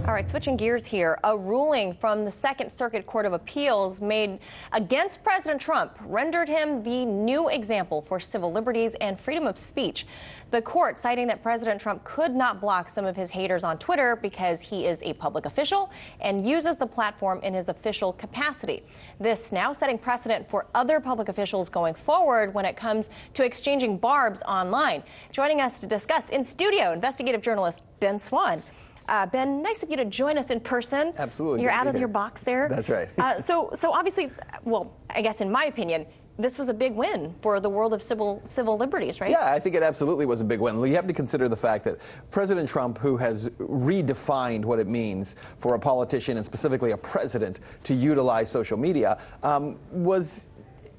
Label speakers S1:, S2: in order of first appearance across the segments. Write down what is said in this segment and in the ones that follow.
S1: All right, switching gears here. A ruling from the Second Circuit Court of Appeals made against President Trump rendered him the new example for civil liberties and freedom of speech. The court citing that President Trump could not block some of his haters on Twitter because he is a public official and uses the platform in his official capacity. This now setting precedent for other public officials going forward when it comes to exchanging barbs online. Joining us to discuss in studio, investigative journalist Ben Swann. Ben, nice of you to join us in person.
S2: Absolutely.
S1: You're out of your box there.
S2: That's right.
S1: So obviously, well, I guess in my opinion, this was a big win for the world of civil liberties, right?
S2: Yeah, I think it absolutely was a big win. You have to consider the fact that President Trump, who has redefined what it means for a politician and specifically a president to utilize social media, was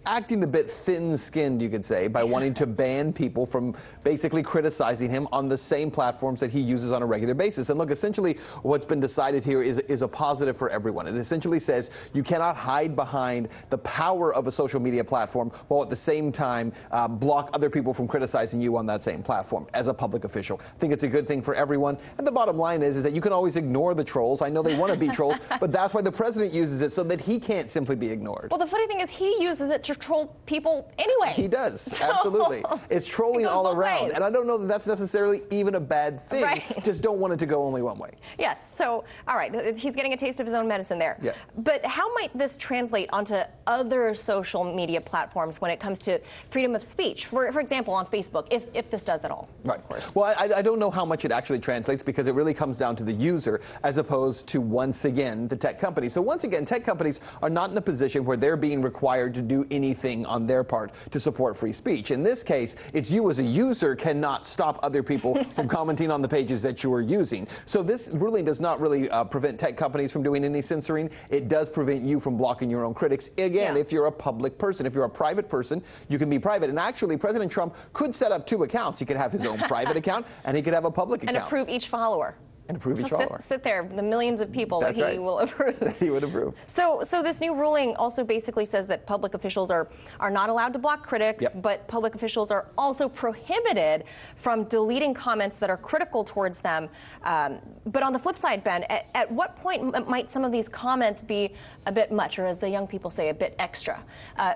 S2: acting a bit thin-skinned, you could say, by wanting to ban people from basically criticizing him on the same platforms that he uses on a regular basis. And look, essentially what's been decided here is a positive for everyone. It essentially says you cannot hide behind the power of a social media platform while at the same time block other people from criticizing you on that same platform as a public official. I think it's a good thing for everyone. And the bottom line is that you can always ignore the trolls. I know they want to be trolls, but that's why the president uses it, so that he can't simply be ignored.
S1: Well, the funny thing is he uses it to troll people anyway.
S2: He does, absolutely. It's trolling all around. And I don't know that that's necessarily even a bad thing.
S1: Right.
S2: Just don't want it to go only one way.
S1: Yes. So, all right, he's getting a taste of his own medicine there.
S2: Yeah.
S1: But how might this translate onto other social media platforms when it comes to freedom of speech? For example, on Facebook, if this does at all.
S2: Right.
S1: Of course.
S2: Well, I don't know how much it actually translates, because it really comes down to the user as opposed to, once again, the tech companies. So once again, tech companies are not in a position where they're being required to do anything on their part to support free speech. In this case, it's you as a user cannot stop other people from commenting on the pages that you are using. So this ruling does not really prevent tech companies from doing any censoring. It does prevent you from blocking your own critics. Again, if you're a public person. If you're a private person, you can be private. And actually, President Trump could set up two accounts. He could have his own private account, and he could have a public account.
S1: And approve each follower.
S2: And approve each follower.
S1: Sit there, the millions of people that he will approve.
S2: That he would approve.
S1: So this new ruling also basically says that public officials are not allowed to block critics, but public officials are also prohibited from deleting comments that are critical towards them. But on the flip side, Ben, at what point might some of these comments be a bit much, or as the young people say, a bit extra?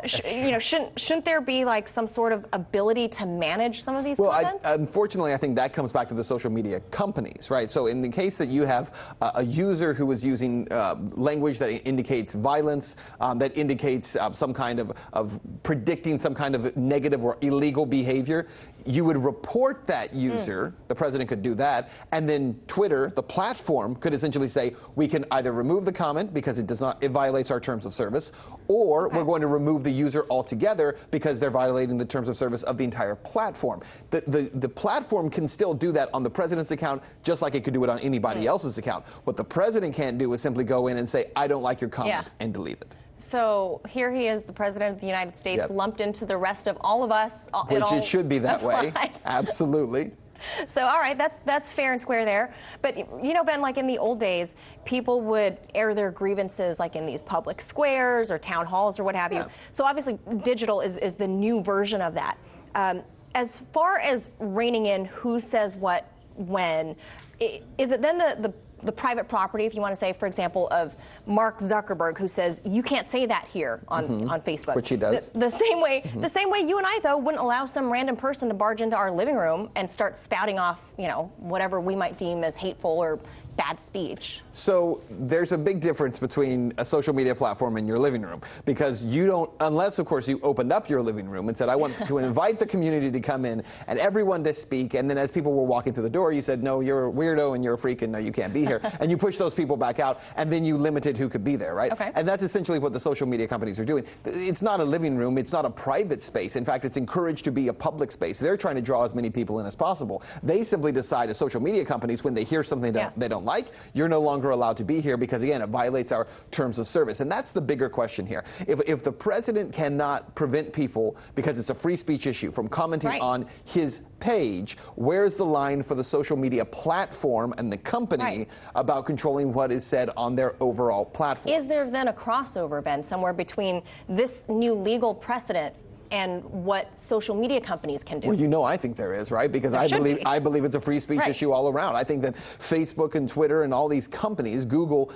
S1: Shouldn't there be like some sort of ability to manage some of these comments?
S2: Unfortunately, I think that comes back to the social media companies, right? So in the case that you have a user who is using language that indicates violence, that indicates some kind of predicting some kind of negative or illegal behavior, you would report that user. The president could do that, and then Twitter, the platform, could essentially say, we can either remove the comment because it violates our terms of service, or we're going to remove the user altogether because they're violating the terms of service of the entire platform. The platform can still do that on the president's account, just like it could do it on anybody else's account. What the president can't do is simply go in and say, I don't like your comment, and delete it.
S1: So here he is, the president of the United States, lumped into the rest of all of us.
S2: Which it should be that way. Absolutely.
S1: So, all right, that's fair and square there. But, you know, Ben, like in the old days, people would air their grievances like in these public squares or town halls or what have you. So obviously digital is the new version of that. As far as reining in who says what when, is it then the private property, if you want to say, for example, of Mark Zuckerberg, who says you can't say that here on Facebook,
S2: which he does.
S1: The same way you and I, though, wouldn't allow some random person to barge into our living room and start spouting off, whatever we might deem as hateful or bad speech.
S2: So there's a big difference between a social media platform and your living room, because you don't, unless of course you opened up your living room and said, I want to invite the community to come in and everyone to speak, and then as people were walking through the door, you said, no, you're a weirdo and you're a freak and no, you can't be here. And you push those people back out, and then you limited who could be there, right?
S1: Okay.
S2: And that's essentially what the social media companies are doing. It's not a living room, it's not a private space. In fact, it's encouraged to be a public space. They're trying to draw as many people in as possible. They simply decide as social media companies, when they hear something they don't like, you're no longer allowed to be here because, again, it violates our terms of service. And that's the bigger question here. If the president cannot prevent people, because it's a free speech issue, from commenting on his page, where's the line for the social media platform and the company about controlling what is said on their overall platform?
S1: Is there then a crossover, Ben, somewhere between this new legal precedent and what social media companies can do.
S2: Well, you know, I think there is, right? Because I believe it's a free speech issue all around. I think that Facebook and Twitter and all these companies, Google,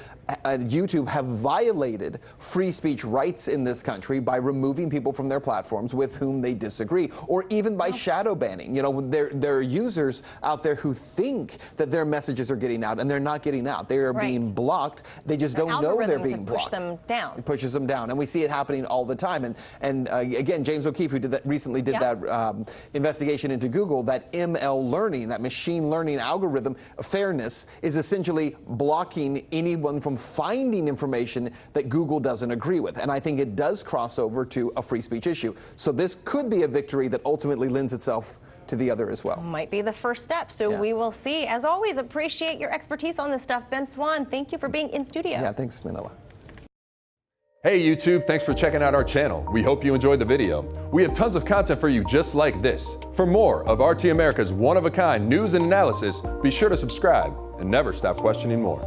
S2: YouTube, have violated free speech rights in this country by removing people from their platforms with whom they disagree, or even by shadow banning. You know, there are users out there who think that their messages are getting out, and they're not getting out. They are being blocked. They just don't know they're being blocked.
S1: Them down.
S2: It pushes them down, and we see it happening all the time. And again, James O'Keefe, who recently did that investigation into Google, that ML learning, that machine learning algorithm fairness, is essentially blocking anyone from finding information that Google doesn't agree with. And I think it does cross over to a free speech issue. So this could be a victory that ultimately lends itself to the other as well.
S1: Might be the first step, so we will see. As always, appreciate your expertise on this stuff. Ben Swan, thank you for being in studio.
S2: Yeah, thanks, Manila.
S3: Hey YouTube, thanks for checking out our channel. We hope you enjoyed the video. We have tons of content for you just like this. For more of RT America's one-of-a-kind news and analysis, be sure to subscribe and never stop questioning more.